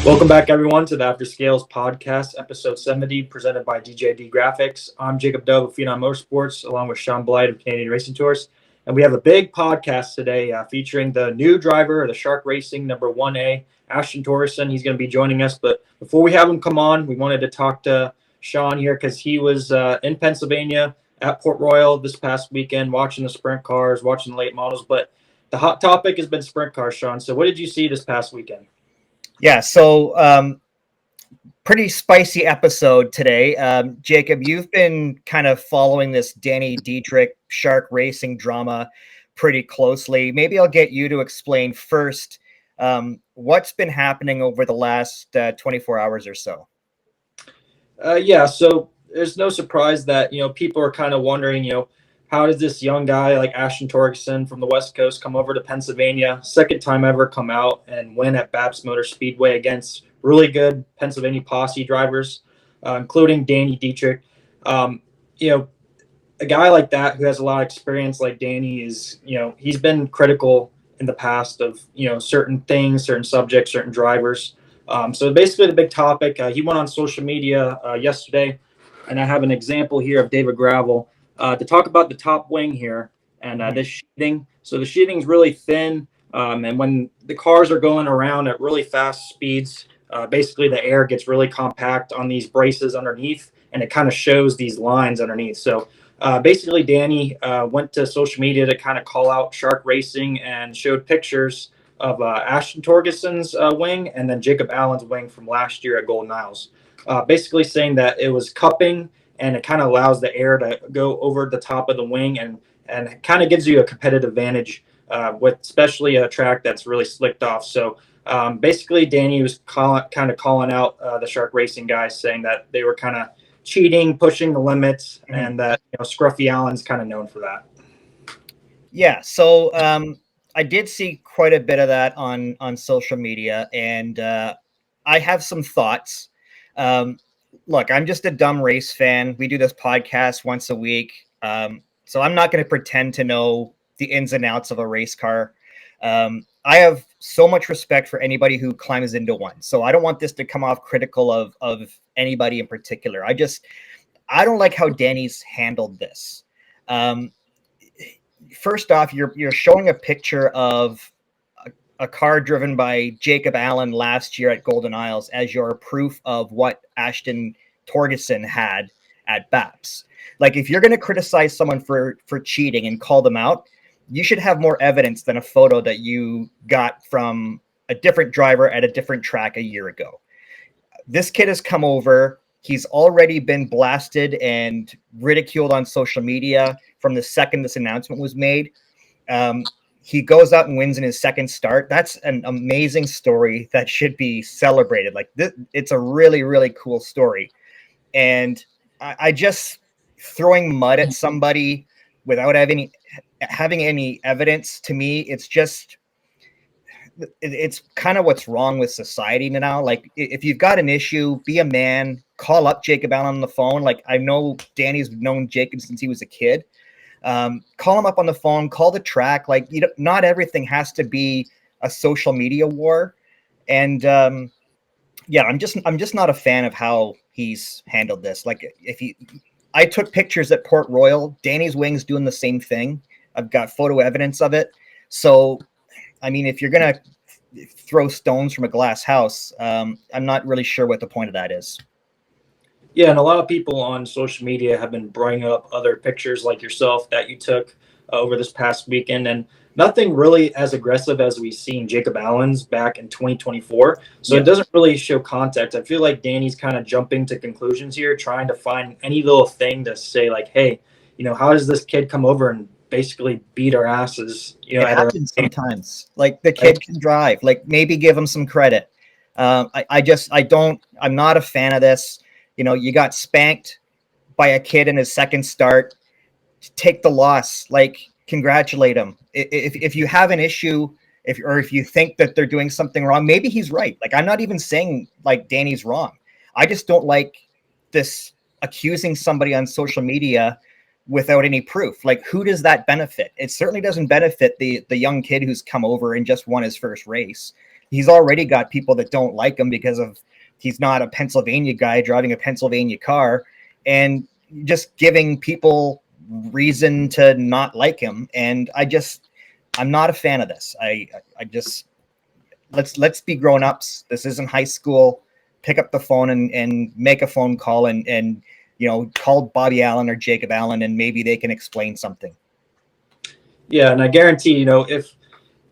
Welcome back, everyone, to the After Scales podcast, episode 70, presented by DJD Graphics. I'm Jacob Dove of Phenom Motorsports, along with Shaun Blight of Canadian Racing Tours. And we have a big podcast today featuring the new driver of the Shark Racing number 1A, Ashton Torgerson. He's going to be joining us. But before we have him come on, we wanted to talk to Shaun here because he was in Pennsylvania at Port Royal this past weekend, watching the sprint cars, watching the late models. But the hot topic has been sprint cars, Shaun. So what did you see this past weekend? Yeah, so pretty spicy episode today. Jacob, you've been kind of following this Danny Dietrich Shark Racing drama pretty closely. Maybe I'll get you to explain first what's been happening over the last 24 hours or so. So there's no surprise that, people are kind of wondering, how does this young guy like Ashton Torgerson from the West Coast come over to Pennsylvania, second time ever come out and win at BAPS Motor Speedway against really good Pennsylvania Posse drivers, including Danny Dietrich. A guy like that who has a lot of experience like Danny is, he's been critical in the past of, certain things, certain subjects, certain drivers. So basically the big topic, he went on social media yesterday, and I have an example here of David Gravel to talk about the top wing here and this sheeting. So the sheeting is really thin, and when the cars are going around at really fast speeds, basically the air gets really compact on these braces underneath, and it kind of shows these lines underneath. So basically Danny went to social media to kind of call out Shark Racing and showed pictures of Ashton Torgerson's wing and then Jacob Allen's wing from last year at Golden Isles. Basically saying that it was cupping, and it kind of allows the air to go over the top of the wing and kind of gives you a competitive advantage with especially a track that's really slicked off. So basically Danny was kind of calling out the Shark Racing guys, saying that they were kind of cheating, pushing the limits, and that Scruffy Allen's kind of known for that. Yeah, so I did see quite a bit of that on social media, and I have some thoughts. Look, I'm just a dumb race fan. We do this podcast once a week. So I'm not going to pretend to know the ins and outs of a race car. I have so much respect for anybody who climbs into one. So I don't want this to come off critical of anybody in particular. I don't like how Danny's handled this. First off, you're showing a picture of a car driven by Jacob Allen last year at Golden Isles as your proof of what Ashton Torgerson had at BAPS. Like, if you're going to criticize someone for cheating and call them out, you should have more evidence than a photo that you got from a different driver at a different track a year ago. This kid has come over. He's already been blasted and ridiculed on social media from the second this announcement was made. He goes out and wins in his second start. That's an amazing story that should be celebrated. Like, it's a really, really cool story. And I just throwing mud at somebody without having any evidence, to me, it's kind of what's wrong with society now. Like, if you've got an issue, be a man, call up Jacob Allen on the phone. Like, I know Danny's known Jacob since he was a kid. Call him up on the phone, call the track. Like, not everything has to be a social media war. And I'm just not a fan of how he's handled this. Like, I took pictures at Port Royal. Danny's wing's doing the same thing. I've got photo evidence of it. So, I mean, if you're gonna throw stones from a glass house, I'm not really sure what the point of that is. Yeah, and a lot of people on social media have been bringing up other pictures like yourself that you took over this past weekend, and nothing really as aggressive as we've seen Jacob Allen's back in 2024. So It doesn't really show context. I feel like Danny's kind of jumping to conclusions here, trying to find any little thing to say like, hey, how does this kid come over and basically beat our asses? It happens sometimes. Like, the kid can drive. Like, maybe give him some credit. I'm not a fan of this. You got spanked by a kid in his second start. Take the loss. Like, congratulate him. If you have an issue, if you think that they're doing something wrong, maybe he's right. Like, I'm not even saying like Danny's wrong. I just don't like this accusing somebody on social media without any proof. Like, who does that benefit? It certainly doesn't benefit the young kid who's come over and just won his first race. he's already got people that don't like him because of he's not a Pennsylvania guy driving a Pennsylvania car, and just giving people reason to not like him. And I'm not a fan of this. I just let's be grown-ups. This isn't high school. Pick up the phone and make a phone call and call Bobby Allen or Jacob Allen, and maybe they can explain something. Yeah, and I guarantee, if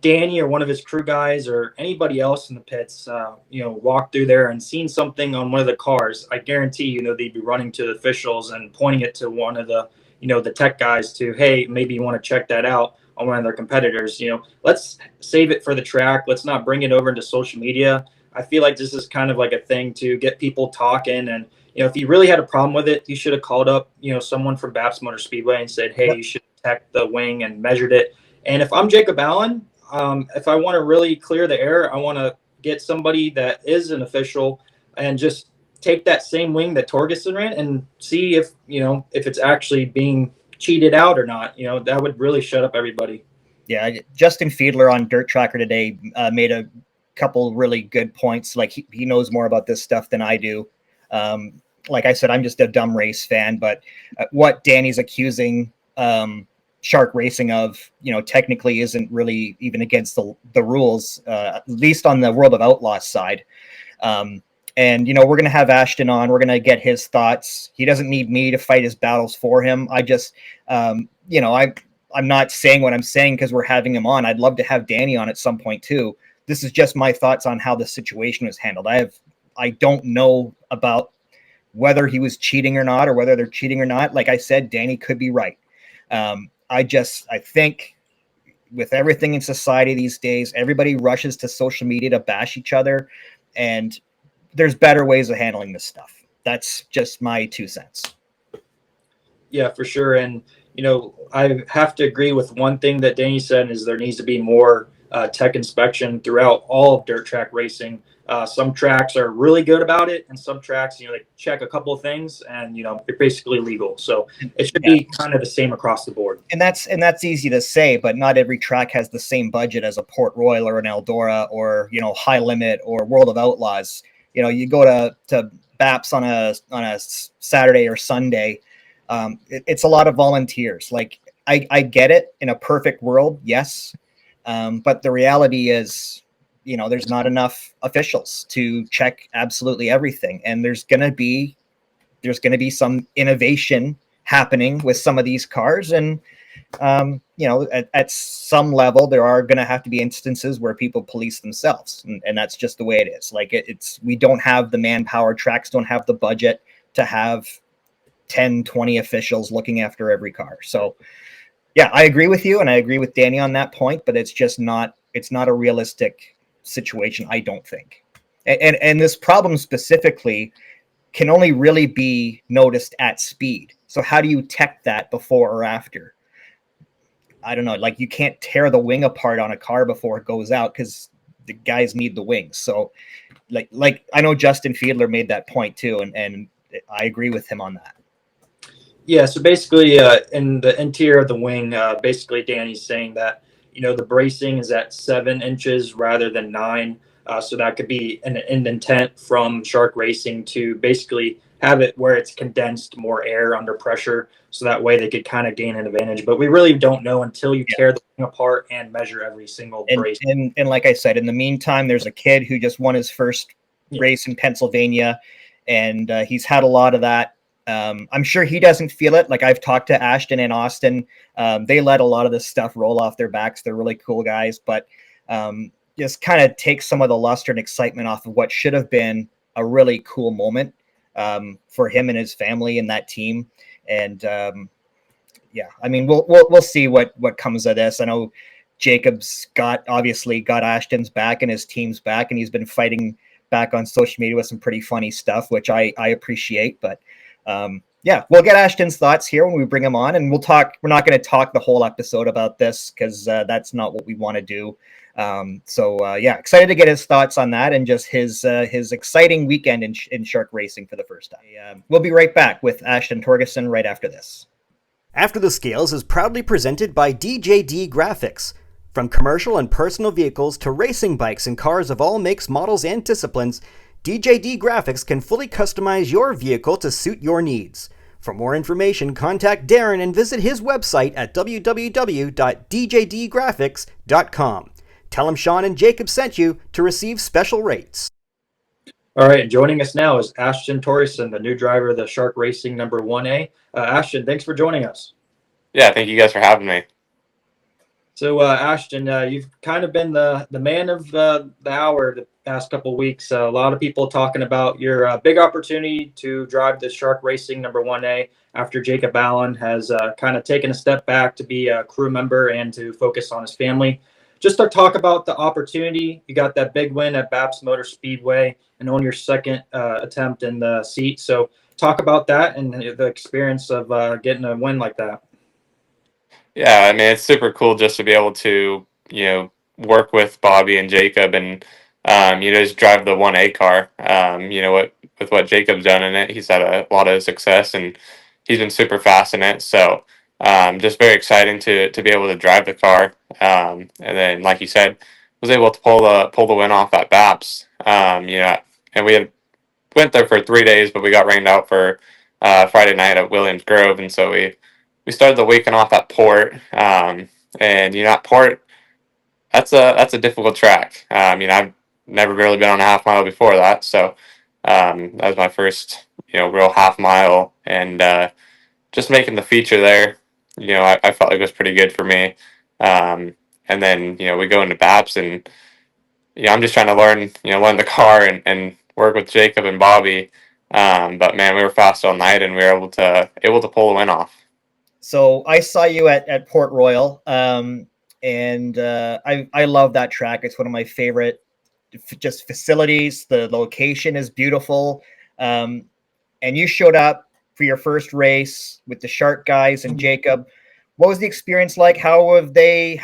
Danny or one of his crew guys or anybody else in the pits, walked through there and seen something on one of the cars, I guarantee, they'd be running to the officials and pointing it to one of the, the tech guys to, hey, maybe you want to check that out on one of their competitors. Let's save it for the track. Let's not bring it over into social media. I feel like this is kind of like a thing to get people talking. And, if you really had a problem with it, you should have called up, someone from BAPS Motor Speedway and said, hey, you should check the wing and measured it. And if I'm Jacob Allen, if I want to really clear the air, I want to get somebody that is an official and just take that same wing that Torgerson ran and see if it's actually being cheated out or not. That would really shut up everybody. Yeah, Justin Fiedler on Dirt Tracker today made a couple really good points. Like he knows more about this stuff than I do. Like I said, I'm just a dumb race fan, but what Danny's accusing Shark Racing of, technically isn't really even against the rules, at least on the World of Outlaws side. And, we're going to have Ashton on. We're going to get his thoughts. He doesn't need me to fight his battles for him. I just, I'm not saying what I'm saying because we're having him on. I'd love to have Danny on at some point too. This is just my thoughts on how the situation was handled. I don't know about whether he was cheating or not, or whether they're cheating or not. Like I said, Danny could be right. I think with everything in society these days, everybody rushes to social media to bash each other, and there's better ways of handling this stuff. That's just my 2 cents. Yeah, for sure. And, I have to agree with one thing that Danny said is there needs to be more tech inspection throughout all of dirt track racing. Some tracks are really good about it, and some tracks, they check a couple of things and, they're basically legal. So it should be kind of the same across the board. And that's easy to say, but not every track has the same budget as a Port Royal or an Eldora or, High Limit or World of Outlaws. You go to BAPS on a Saturday or Sunday. It's a lot of volunteers. Like I get it in a perfect world. Yes. But the reality is, there's not enough officials to check absolutely everything. And there's going to be some innovation happening with some of these cars. And, at some level, there are going to have to be instances where people police themselves. And that's just the way it is. Like we don't have the manpower, tracks don't have the budget to have 10, 20 officials looking after every car. So yeah, I agree with you. And I agree with Danny on that point, but it's not a realistic situation, I don't think. And this problem specifically can only really be noticed at speed. So how do you tech that before or after? I don't know. Like you can't tear the wing apart on a car before it goes out because the guys need the wings. So like I know Justin Fiedler made that point too. And I agree with him on that. Yeah, so basically in the interior of the wing, basically Danny's saying that, the bracing is at 7 inches rather than 9. So that could be an intent from Shark Racing to basically have it where it's condensed more air under pressure. So that way they could kind of gain an advantage. But we really don't know until you tear the wing apart and measure every single brace. And like I said, in the meantime, there's a kid who just won his first race in Pennsylvania, and he's had a lot of that. I'm sure he doesn't feel it. Like I've talked to Ashton and Austin. They let a lot of this stuff roll off their backs. They're really cool guys, but just kind of takes some of the luster and excitement off of what should have been a really cool moment for him and his family and that team. And I mean, we'll see what comes of this. I know Jacob's obviously got Ashton's back and his team's back, and he's been fighting back on social media with some pretty funny stuff, which I appreciate. But we'll get Ashton's thoughts here when we bring him on, and we'll talk. We're not going to talk the whole episode about this because that's not what we want to do. Excited to get his thoughts on that and just his exciting weekend in Shark Racing for the first time. We'll be right back with Ashton Torgerson right after this. After the Scales is proudly presented by DJD Graphics. From commercial and personal vehicles to racing bikes and cars of all makes, models, and disciplines, DJD Graphics can fully customize your vehicle to suit your needs. For more information, contact Darren and visit his website at www.djdgraphics.com. Tell him Shaun and Jacob sent you to receive special rates. All right, joining us now is Ashton Torgerson, the new driver of the Shark Racing number 1A. Ashton, thanks for joining us. Yeah, thank you guys for having me. So, Ashton, you've kind of been the man of the hour the past couple of weeks. A lot of people talking about your big opportunity to drive the Shark Racing number 1A after Jacob Allen has kind of taken a step back to be a crew member and to focus on his family. Just to talk about the opportunity, you got that big win at BAPS Motor Speedway and on your second attempt in the seat. So talk about that and the experience of getting a win like that. Yeah, I mean, it's super cool just to be able to, work with Bobby and Jacob and, just drive the 1A car. With what Jacob's done in it, he's had a lot of success and he's been super fast in it. So, just very exciting to be able to drive the car. And then, like you said, was able to pull the win off at BAPS. And we went there for 3 days, but we got rained out for Friday night at Williams Grove, and so we started the weekend off at Port, and at Port, that's a difficult track. I've never really been on a half mile before that, so that was my first real half mile, and just making the feature there, I felt like it was pretty good for me. And then we go into BAPS, and I'm just trying to learn the car and work with Jacob and Bobby. But man, we were fast all night, and we were able to pull the win off. So I saw you at Port Royal, and I love that track. It's one of my favorite just facilities. The location is beautiful, and you showed up for your first race with the Shark guys and Jacob. What was the experience like? How did they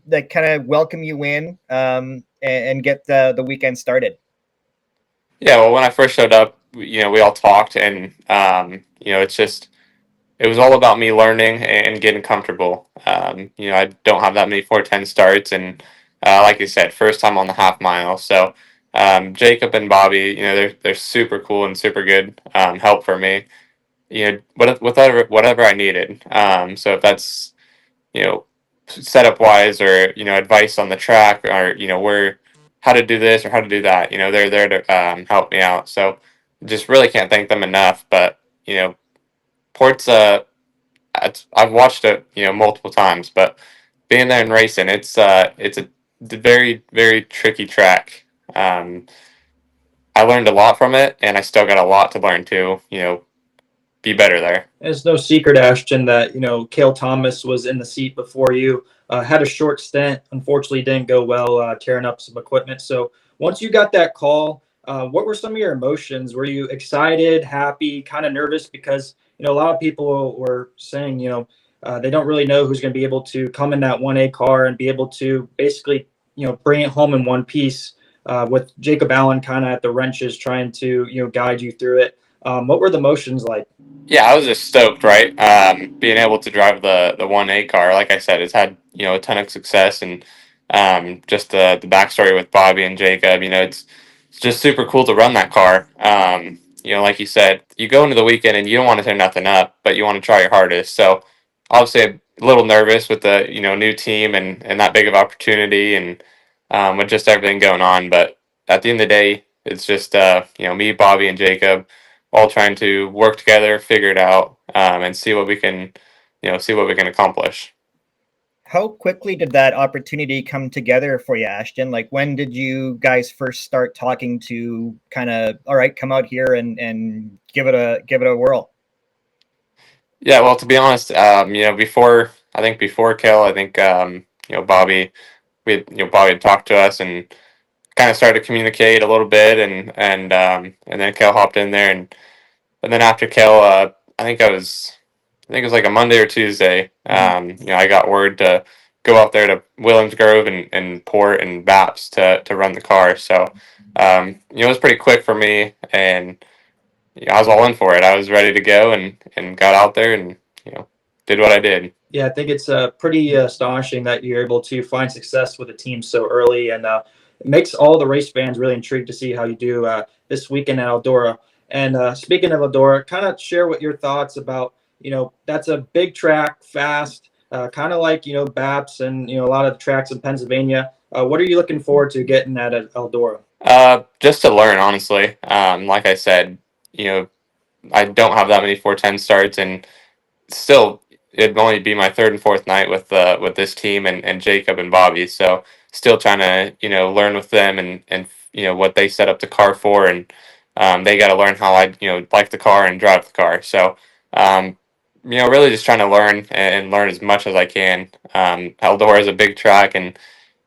like kind of welcome you in and get the weekend started? Yeah, well, when I first showed up, we all talked, and it was all about me learning and getting comfortable. I don't have that many 410 starts, and like you said, first time on the half mile. So Jacob and Bobby, they're super cool and super good help for me. Whatever I needed. So if that's setup wise or advice on the track or where how to do this or how to do that, they're there to help me out. So just really can't thank them enough. But Port's I've watched it multiple times, but being there and racing, it's a very very tricky track. I learned a lot from it, and I still got a lot to learn too. Be better there. It's no secret, Ashton, that Cale Thomas was in the seat before you. Had a short stint. Unfortunately, didn't go well, tearing up some equipment. So once you got that call, what were some of your emotions? Were you excited, happy, kind of nervous? Because a lot of people were saying they don't really know who's going to be able to come in that 1A car and be able to basically bring it home in one piece. With Jacob Allen kind of at the wrenches, trying to guide you through it. What were the emotions like? Yeah, I was just stoked, right? Being able to drive the 1A car, like I said, it's had a ton of success, and just the backstory with Bobby and Jacob, it's just super cool to run that car. Like you said, you go into the weekend and you don't want to tear nothing up, but you want to try your hardest. So obviously a little nervous with the new team and that big of opportunity and with just everything going on, but at the end of the day, it's just me, Bobby, and Jacob all trying to work together, figure it out, and see what we can accomplish. How quickly did that opportunity come together for you, Ashton? Like, when did you guys first start talking to kind of, all right, come out here and give it a whirl? Yeah, well, to be honest, before Kel, I think Bobby, Bobby had talked to us and kind of started to communicate a little bit, and then Kel hopped in there, and then after Kel, I think it was like a Monday or Tuesday. I got word to go out there to Williams Grove and Port and BAPS to run the car. So, it was pretty quick for me, and I was all in for it. I was ready to go and got out there and did what I did. Yeah, I think it's pretty astonishing that you're able to find success with a team so early, and it makes all the race fans really intrigued to see how you do this weekend at Eldora. And speaking of Eldora, kind of share what your thoughts about, that's a big track, fast, kind of like, BAPS and, a lot of the tracks in Pennsylvania. What are you looking forward to getting at Eldora? Just to learn, honestly. Like I said, I don't have that many 410 starts, and still it'd only be my third and fourth night with this team and Jacob and Bobby. So still trying to learn with them and what they set up the car for, and they got to learn how I like the car and drive the car. So really just trying to learn and learn as much as I can. Eldora is a big track, and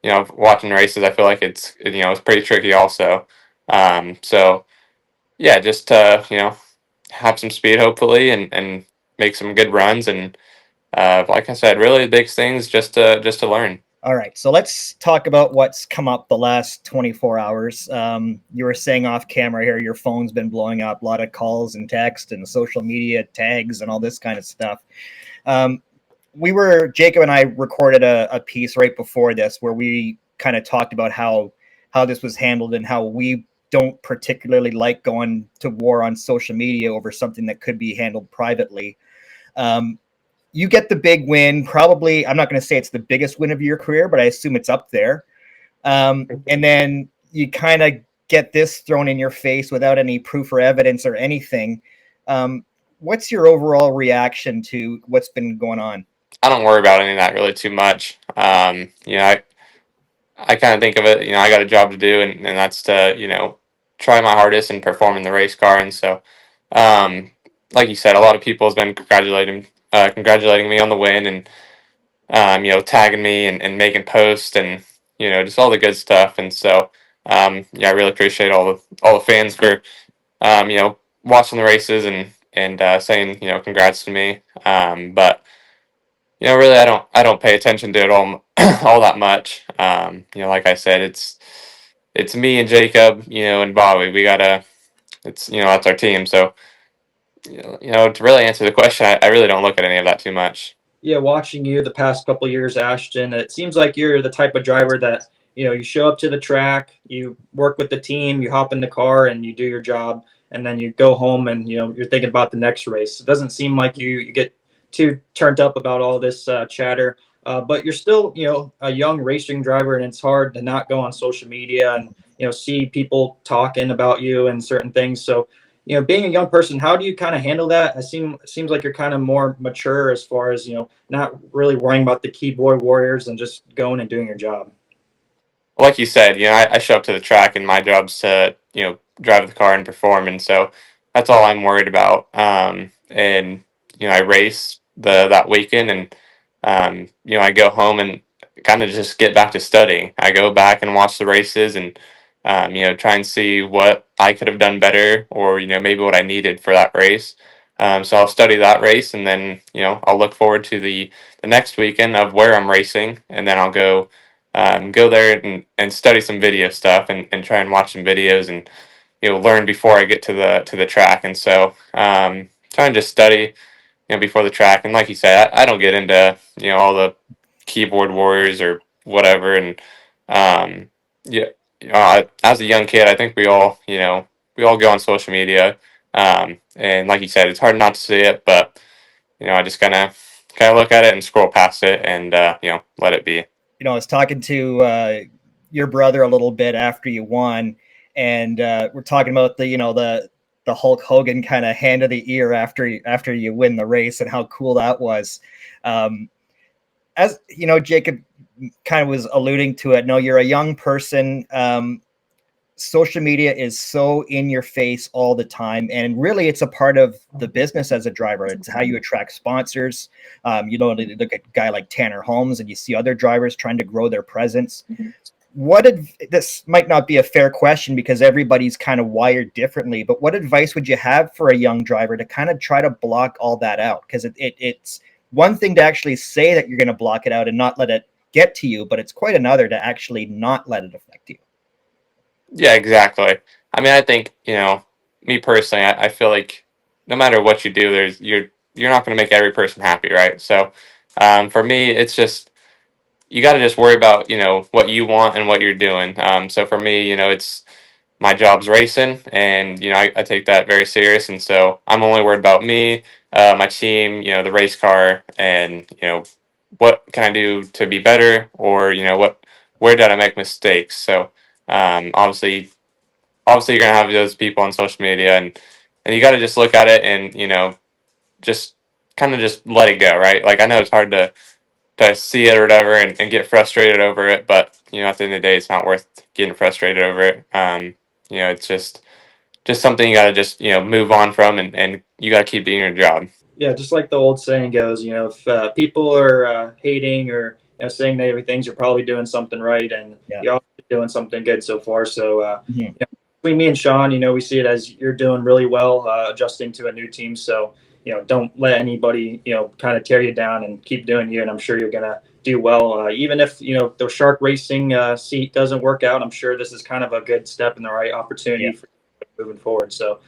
watching races, I feel like it's pretty tricky also. So yeah, just have some speed hopefully and make some good runs, and like I said, really the big things just to learn. All right, so let's talk about what's come up the last 24 hours. You were saying off camera here, your phone's been blowing up, a lot of calls and text and social media tags and all this kind of stuff. Jacob and I recorded a piece right before this where we kind of talked about how this was handled and how we don't particularly like going to war on social media over something that could be handled privately. You get the big win. Probably, I'm not going to say it's the biggest win of your career, but I assume it's up there. And then you kind of get this thrown in your face without any proof or evidence or anything. What's your overall reaction to what's been going on? I don't worry about any of that really too much. I kind of think of it, I got a job to do, and that's to, try my hardest and perform in the race car. And so, like you said, a lot of people has been congratulating me on the win, and, tagging me and making posts and, just all the good stuff. And so, I really appreciate all the fans for, watching the races and saying, congrats to me. But really, I don't pay attention to it all that much. Like I said, it's me and Jacob, and Bobby. That's our team. So, to really answer the question, I really don't look at any of that too much. Yeah, watching you the past couple of years, Ashton, it seems like you're the type of driver that, you show up to the track, you work with the team, you hop in the car and you do your job, and then you go home and, you're thinking about the next race. It doesn't seem like you get too turned up about all this chatter, but you're still, a young racing driver, and it's hard to not go on social media and, see people talking about you and certain things. So, being a young person, how do you kind of handle that? Seems like you're kind of more mature as far as, not really worrying about the keyboard warriors and just going and doing your job. Like you said, I show up to the track, and my job's to, drive the car and perform. And so that's all I'm worried about. And, I race that weekend, and, I go home and kind of just get back to studying. I go back and watch the races and, try and see what I could have done better, or, maybe what I needed for that race. So I'll study that race, and then, I'll look forward to the next weekend of where I'm racing, and then I'll go there and study some video stuff, and try and watch some videos and learn before I get to the track. And so try and just study before the track. And like you said, I don't get into all the keyboard warriors or whatever. And yeah, as a young kid, I think we all go on social media, and like you said, it's hard not to see it, but I just kind of look at it and scroll past it and let it be. I was talking to your brother a little bit after you won, and we're talking about the Hulk Hogan kind of hand of the ear after you win the race and how cool that was. As Jacob kind of was alluding to it. No, you're a young person. Social media is so in your face all the time, and really it's a part of the business as a driver. It's how you attract sponsors. You look at a guy like Tanner Holmes, and you see other drivers trying to grow their presence. This might not be a fair question because everybody's kind of wired differently, but what advice would you have for a young driver to kind of try to block all that out? Because it's one thing to actually say that you're going to block it out and not let it get to you, but it's quite another to actually not let it affect you. Yeah, exactly. I mean, I think, me personally, I feel like no matter what you do, you're not going to make every person happy, right? So for me, it's just you got to just worry about what you want and what you're doing. So for me, it's my job's racing, and I take that very serious, and so I'm only worried about me, my team, the race car, and what can I do to be better, or where did I make mistakes. So obviously you're gonna have those people on social media, and you got to just look at it and just kind of just let it go, right? Like I know it's hard to see it or whatever and get frustrated over it, but at the end of the day, it's not worth getting frustrated over it. It's just something you got to just move on from, and you got to keep doing your job. Yeah, just like the old saying goes, if people are hating or saying negative things, you're probably doing something right, and Yeah. you're doing something good so far. So Mhm. between me and Shaun, we see it as you're doing really well, adjusting to a new team. So don't let anybody kind of tear you down, and keep doing you. And I'm sure you're gonna do well, even if the shark racing seat doesn't work out. I'm sure this is kind of a good step in the right opportunity Yeah. for moving forward. So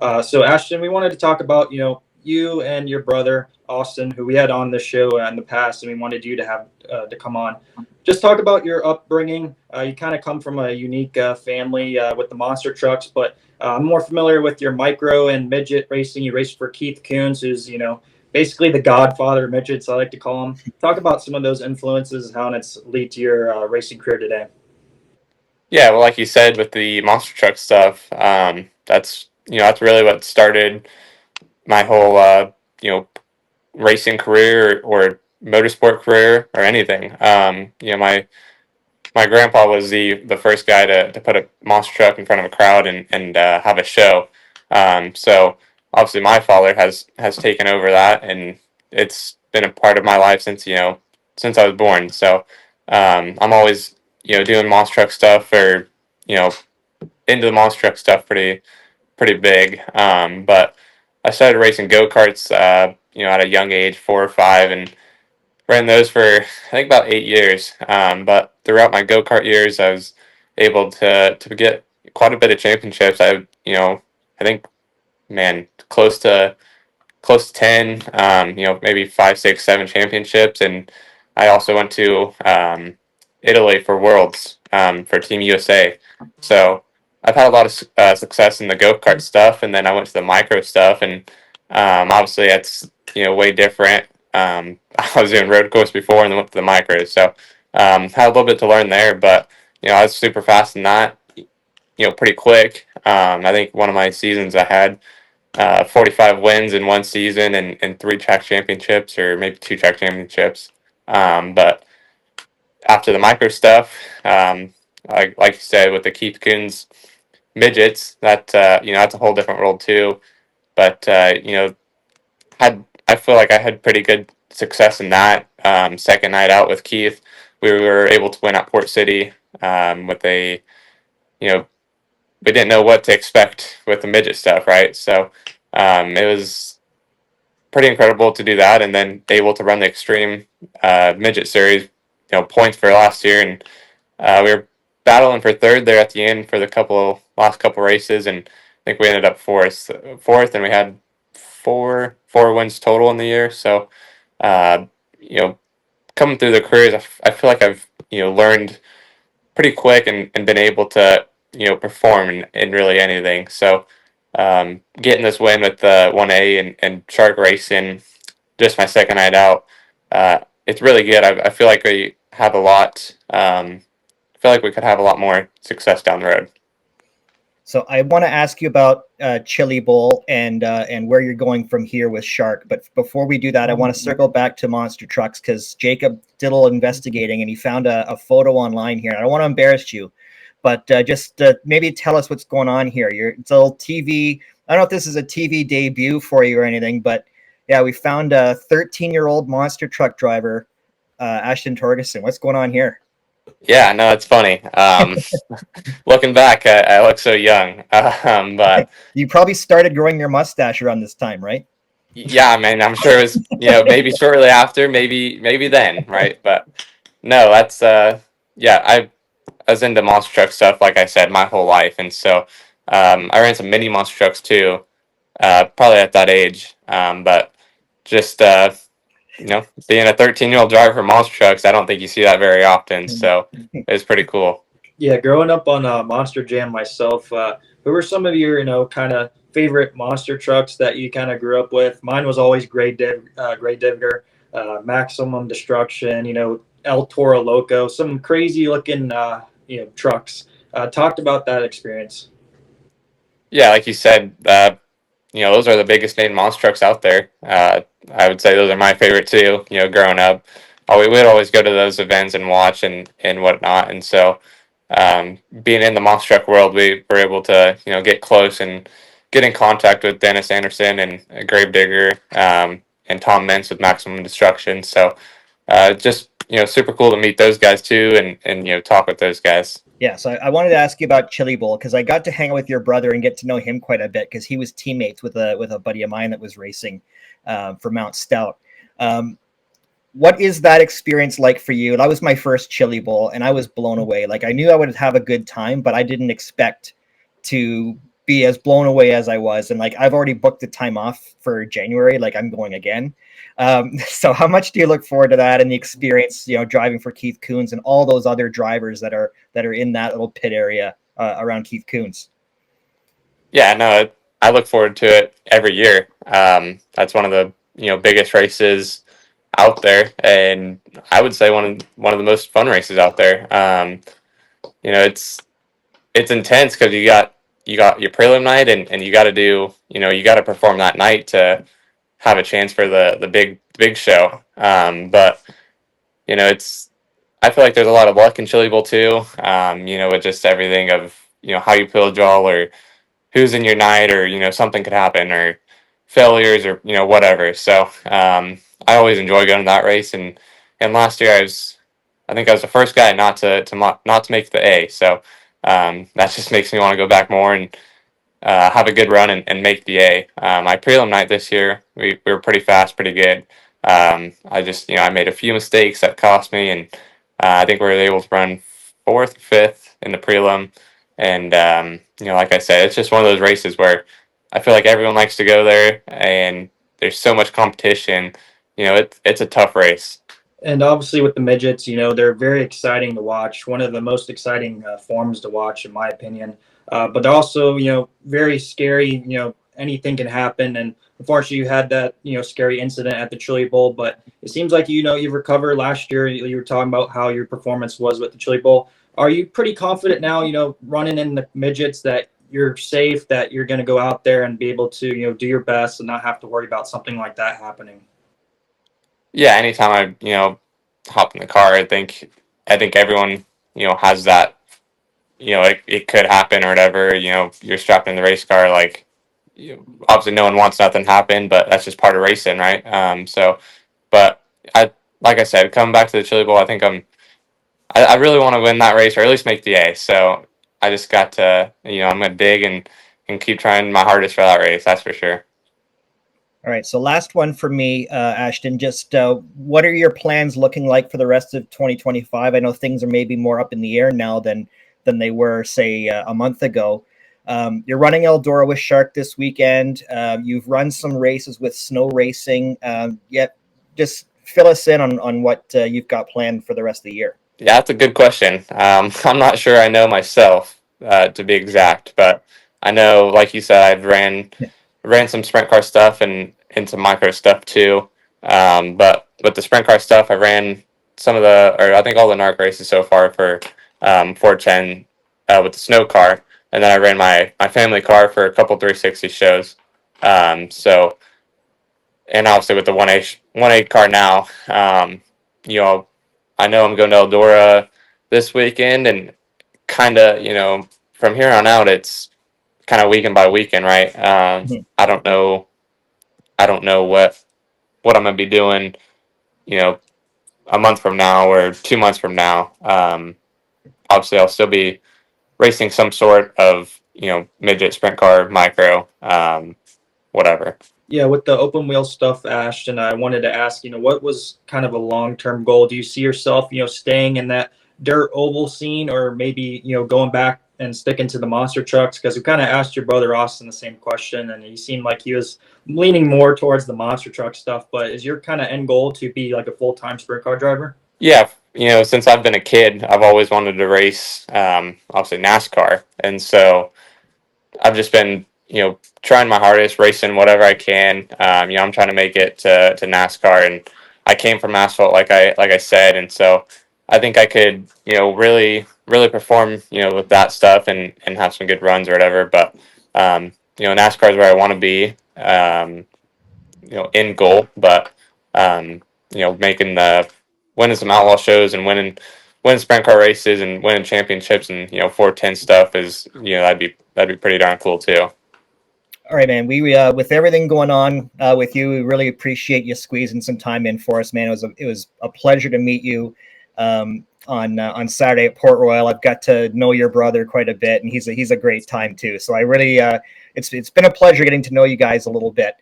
Ashton, we wanted to talk about you and your brother Austin, who we had on the show in the past, and we wanted you to have to come on. Just talk about your upbringing. You kind of come from a unique family with the monster trucks, but I'm more familiar with your micro and midget racing. You raced for Keith Coons, who's basically the godfather of midgets, I like to call him. Talk about some of those influences and how it's lead to your racing career today. Yeah, well, like you said with the monster truck stuff, that's really what started my whole racing career or motorsport career or anything. My grandpa was the first guy to put a monster truck in front of a crowd and have a show. So obviously my father has taken over that, and it's been a part of my life since I was born. So I'm always doing monster truck stuff, or you know into the monster truck stuff pretty big. But I started racing go karts at a young age, 4 or 5, and ran those for I think about 8 years. But throughout my go kart years, I was able to get quite a bit of championships. I think, man, close to 10. Maybe 5, 6, 7 championships, and I also went to Italy for Worlds for Team USA. So I've had a lot of success in the go kart stuff, and then I went to the micro stuff, and obviously that's way different. I was doing road course before, and then went to the micros, so had a little bit to learn there, but I was super fast in that. Pretty quick. I think one of my seasons I had 45 wins in one season, and 3 track championships, or maybe 2 track championships. But after the micro stuff, like you said, with the Keith Coons midgets, that's a whole different world too. But I feel like I had pretty good success in that. Second night out with Keith, we were able to win at Port City with you know we didn't know what to expect with the midget stuff, right? So it was pretty incredible to do that, and then able to run the extreme midget series, points for last year, and we were battling for third there at the end for the last couple races, and I think we ended up fourth, and we had four wins total in the year. So, uh, you know, coming through the careers, I feel like I've learned pretty quick, and been able to perform in really anything. So getting this win with the 1A and Shark Racing, just my second night out, it's really good. I feel like we have a lot. I feel like we could have a lot more success down the road. So I want to ask you about Chili Bowl and where you're going from here with Shark. But before we do that, I want to circle back to monster trucks, because Jacob did a little investigating and he found a photo online here. I don't want to embarrass you, but just maybe tell us what's going on here. It's a little TV. I don't know if this is a TV debut for you or anything, but yeah, we found a 13-year-old monster truck driver, Ashton Torgerson. What's going on here? Yeah, no, it's funny. Looking back, I look so young. But You probably started growing your mustache around this time, right? yeah, I mean, I'm sure it was maybe shortly after, maybe then, right? But no, that's yeah, I was into monster truck stuff, like I said, my whole life, and so I ran some mini monster trucks too, probably at that age. But just being a 13-year-old driver for monster trucks, I don't think you see that very often. So it's pretty cool. Yeah, growing up on Monster Jam myself, who were some of your, kind of favorite monster trucks that you kind of grew up with? Mine was always Grey Digger, Maximum Destruction, El Toro Loco, some crazy looking, trucks. Talked about that experience. Yeah, like you said, those are the biggest name monster trucks out there. I would say those are my favorite too. Growing up, we would always go to those events and watch and whatnot. And so, being in the monster truck world, we were able to get close and get in contact with Dennis Anderson and Gravedigger, and Tom Mintz with Maximum Destruction. So, just super cool to meet those guys too, and talk with those guys. Yeah, so I wanted to ask you about Chili Bowl because I got to hang out with your brother and get to know him quite a bit because he was teammates with a buddy of mine that was racing for Mount Stout. What is that experience like for you? That was my first Chili Bowl, and I was blown away. Like, I knew I would have a good time, but I didn't expect to be as blown away as I was. And like, I've already booked the time off for January. Like, I'm going again. So how much do you look forward to that and the experience, driving for Keith Kunz and all those other drivers that are in that little pit area around Keith Kunz? Yeah, no, I look forward to it every year. That's one of the biggest races out there, and I would say one of the most fun races out there. It's intense because you got your prelim night, and you got to do you got to perform that night to have a chance for the big show. But I feel like there's a lot of luck in Chili Bowl too. With just everything of how you pull a draw or who's in your night, or something could happen, or failures, or whatever. So I always enjoy going to that race, and last year I think I was the first guy not to make the A. So that just makes me want to go back more and have a good run and make the A. My prelim night this year, we were pretty fast, pretty good. I made a few mistakes that cost me, and I think we were able to run fourth, fifth in the prelim. And like I said, it's just one of those races where I feel like everyone likes to go there, and there's so much competition. It's a tough race. And obviously with the midgets, they're very exciting to watch. One of the most exciting forms to watch, in my opinion. But they're also, very scary. Anything can happen. And unfortunately, you had that, scary incident at the Chili Bowl. But it seems like, you've recovered. Last year. You were talking about how your performance was with the Chili Bowl. Are you pretty confident now, running in the midgets, that you're safe, that you're going to go out there and be able to, do your best and not have to worry about something like that happening? Yeah, anytime I hop in the car, I think everyone has that, it could happen or whatever. You're strapped in the race car, like, obviously no one wants nothing to happen, but that's just part of racing, right? But like I said, coming back to the Chili Bowl, I think I really want to win that race, or at least make the A. So I just got to I'm gonna dig and keep trying my hardest for that race. That's for sure. All right, so last one for me, Ashton. Just what are your plans looking like for the rest of 2025? I know things are maybe more up in the air now than they were, say, a month ago. You're running Eldora with Shark this weekend. You've run some races with Snow Racing. Yet, just fill us in on what you've got planned for the rest of the year. Yeah, that's a good question. I'm not sure I know myself, to be exact, but I know, like you said, I've ran some sprint car stuff and some micro stuff too. But with the sprint car stuff, I ran I think all the NARC races so far for 410 with the snow car, and then I ran my family car for a couple 360 shows. So, and obviously with the 1.8 car now, I know I'm going to Eldora this weekend, and kind of from here on out, it's kind of weekend by weekend, right? I don't know what I'm gonna be doing, a month from now or 2 months from now. Obviously, I'll still be racing some sort of midget, sprint car, micro, whatever. Yeah, with the open wheel stuff, Ashton, I wanted to ask, what was kind of a long-term goal? Do you see yourself, staying in that dirt oval scene, or maybe, going back and sticking to the monster trucks? Because we kind of asked your brother Austin the same question, and he seemed like he was leaning more towards the monster truck stuff. But is your kind of end goal to be like a full-time sprint car driver? Yeah, since I've been a kid, I've always wanted to race, obviously NASCAR, and so I've just been, trying my hardest, racing whatever I can. I'm trying to make it to NASCAR, and I came from asphalt, like I said, and so I think I could, really, really perform, with that stuff and have some good runs or whatever. But NASCAR is where I want to be, in goal. But winning some outlaw shows and winning sprint car races and winning championships and 410 stuff is that'd be pretty darn cool too. All right, man. We with everything going on with you, we really appreciate you squeezing some time in for us, man. It was a pleasure to meet you on Saturday at Port Royal. I've got to know your brother quite a bit, and he's a great time too. So I really it's been a pleasure getting to know you guys a little bit.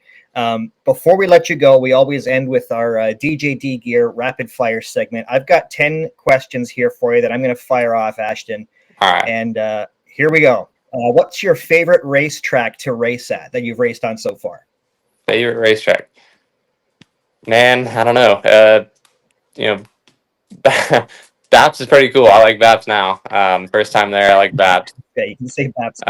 Before we let you go, we always end with our DJD Gear rapid fire segment. I've got 10 questions here for you that I'm going to fire off, Ashton. All right. And here we go. What's your favorite racetrack to race at that you've raced on so far? Favorite racetrack? Man, I don't know. BAPS is pretty cool. I like BAPS now. First time there, I like BAPS. Yeah, you can say BAPS.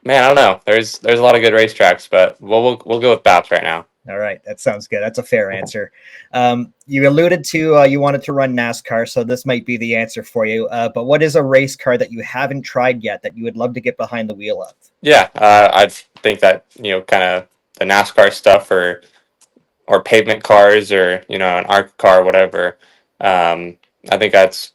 Man, I don't know. There's a lot of good racetracks, but we'll go with BAPS right now. All right, that sounds good. That's a fair answer. You alluded to you wanted to run NASCAR, so this might be the answer for you. But what is a race car that you haven't tried yet that you would love to get behind the wheel of? Yeah, I think that kind of the NASCAR stuff or pavement cars or an ARC car, whatever. I think that's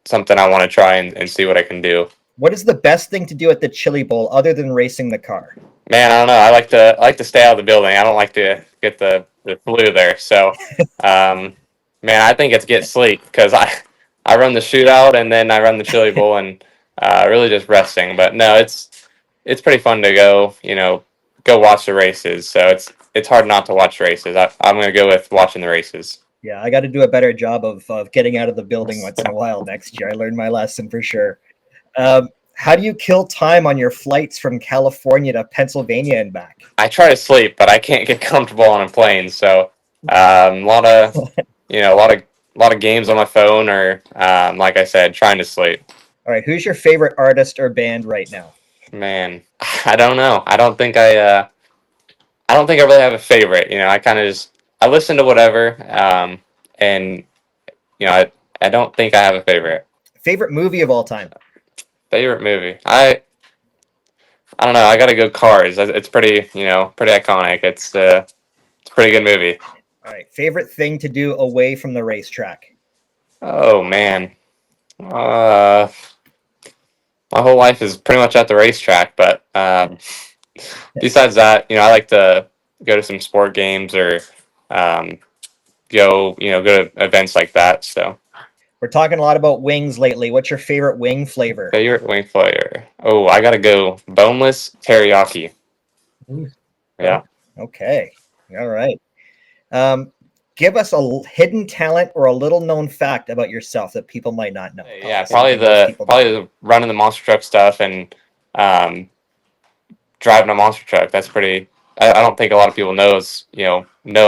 something I want to try and see what I can do. What is the best thing to do at the Chili Bowl other than racing the car? Man, I don't know. I like to stay out of the building. I don't like to get the flu there. So, man, I think it's get sleep because I run the shootout and then I run the Chili Bowl and really just resting. But no, it's pretty fun to go watch the races. So it's hard not to watch races. I'm going to go with watching the races. Yeah, I got to do a better job of getting out of the building once in a while next year. I learned my lesson for sure. How do you kill time on your flights from California to Pennsylvania and back? I try to sleep, but I can't get comfortable on a plane. So a lot of games on my phone, or like I said, trying to sleep. All right, who's your favorite artist or band right now? Man, I don't know. I don't think I really have a favorite. I kind of I listen to whatever, and I don't think I have a favorite. Favorite movie of all time? Favorite movie? I don't know. I gotta go Cars. It's pretty iconic. It's a pretty good movie. All right. Favorite thing to do away from the racetrack? Oh man, my whole life is pretty much at the racetrack. But besides that, I like to go to some sport games or go to events like that. So. We're talking a lot about wings lately. What's your favorite wing flavor? Favorite wing flavor? Oh, I gotta go boneless teriyaki. Yeah. Okay. All right. Give us a hidden talent or a little known fact about yourself that people might not know. Yeah, probably the running the monster truck stuff and driving a monster truck. That's pretty. I don't think a lot of people know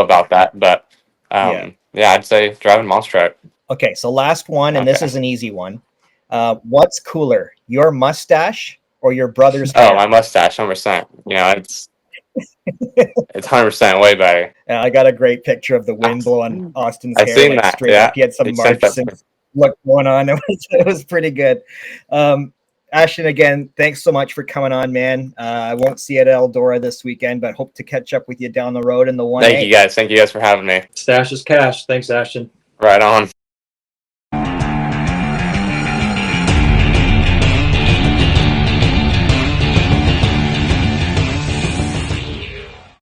about that, but yeah, I'd say driving a monster truck. Okay, so last one, and this is an easy one. What's cooler, your mustache or your brother's hair? Oh, my mustache, 100%. It's 100% way better. I got a great picture of the wind blowing Austin's hair. I've seen that. Straight Yeah, up. He had some marks and look going on. It was pretty good. Ashton, again, thanks so much for coming on, man. I won't see you at Eldora this weekend, but hope to catch up with you down the road in the 1A. Thank you guys for having me. Stash is cash. Thanks, Ashton. Right on.